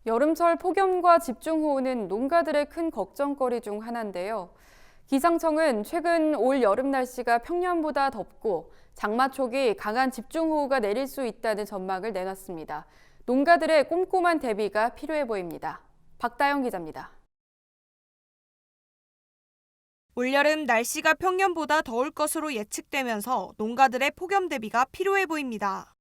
여름철 폭염과 집중호우는 농가들의 큰 걱정거리 중 하나인데요. 기상청은 최근 올 여름 날씨가 평년보다 덥고 장마 초기 강한 집중호우가 내릴 수 있다는 전망을 내놨습니다. 농가들의 꼼꼼한 대비가 필요해 보입니다. 박다영 기자입니다. 올여름 날씨가 평년보다 더울 것으로 예측되면서 농가들의 폭염 대비가 필요해 보입니다.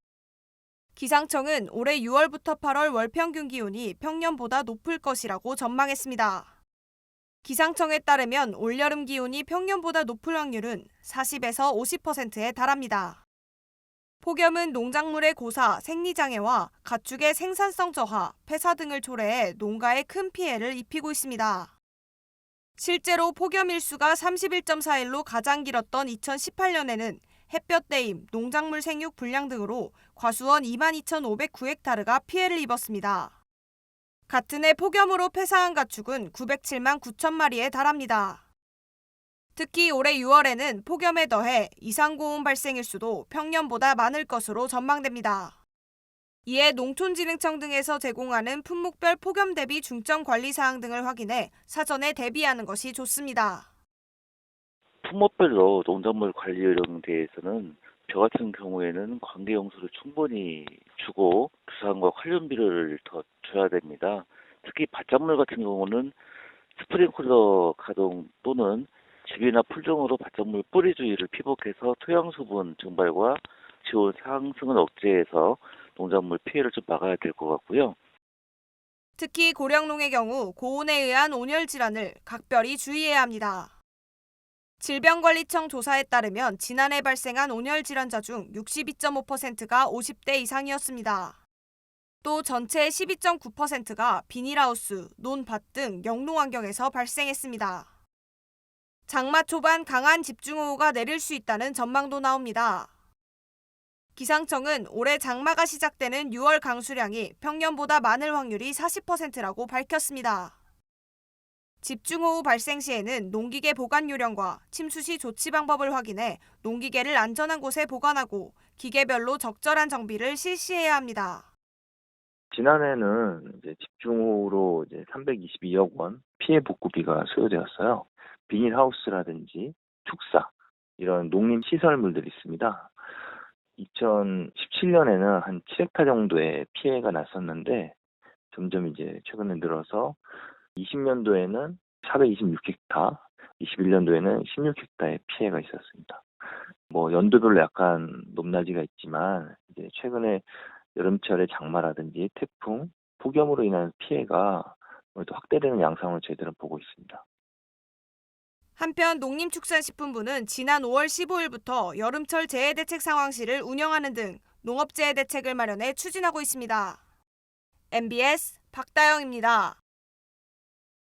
기상청은 올해 6월부터 8월 월 평균 기온이 평년보다 높을 것이라고 전망했습니다. 기상청에 따르면 올여름 기온이 평년보다 높을 확률은 40에서 50%에 달합니다. 폭염은 농작물의 고사, 생리장애와 가축의 생산성 저하, 폐사 등을 초래해 농가에 큰 피해를 입히고 있습니다. 실제로 폭염 일수가 31.4일로 가장 길었던 2018년에는 햇볕 대임, 농작물 생육 불량 등으로 과수원 22,509헥타르가 피해를 입었습니다. 같은 해 폭염으로 폐사한 가축은 907만 9천 마리에 달합니다. 특히 올해 6월에는 폭염에 더해 이상고온 발생 일수도 평년보다 많을 것으로 전망됩니다. 이에 농촌진흥청 등에서 제공하는 품목별 폭염 대비 중점 관리 사항 등을 확인해 사전에 대비하는 것이 좋습니다. 품목별로 농작물 관리 요령에 대해서는 저 같은 경우에는 관계용수를 충분히 주고 부산과 관련비를 더 줘야 됩니다. 특히 밭작물 같은 경우는 스프링클러 가동 또는 집이나 풀종으로 밭작물 뿌리 주위를 피복해서 토양 수분 증발과 지온 상승을 억제해서 농작물 피해를 좀 막아야 될 것 같고요. 특히 고령농의 경우 고온에 의한 온열 질환을 각별히 주의해야 합니다. 질병관리청 조사에 따르면 지난해 발생한 온열 질환자 중 62.5%가 50대 이상이었습니다. 또 전체의 12.9%가 비닐하우스, 논밭 등 영농 환경에서 발생했습니다. 장마 초반 강한 집중호우가 내릴 수 있다는 전망도 나옵니다. 기상청은 올해 장마가 시작되는 6월 강수량이 평년보다 많을 확률이 40%라고 밝혔습니다. 집중호우 발생 시에는 농기계 보관 요령과 침수 시 조치 방법을 확인해 농기계를 안전한 곳에 보관하고 기계별로 적절한 정비를 실시해야 합니다. 지난해는 집중호우로 322억 원 피해 복구비가 수여되었어요. 비닐하우스라든지 축사 이런 농림 시설물들이 있습니다. 2017년에는 한 7헥타 정도의 피해가 났었는데 점점 최근에 늘어서 20년도에는 426헥타, 21년도에는 16헥타의 피해가 있었습니다. 연도별로 약간 높낮이가 있지만 최근에 여름철의 장마라든지 태풍, 폭염으로 인한 피해가 또 확대되는 양상으로 저희들은 보고 있습니다. 한편 농림축산식품부는 지난 5월 15일부터 여름철 재해대책 상황실을 운영하는 등 농업재해 대책을 마련해 추진하고 있습니다. MBS 박다영입니다.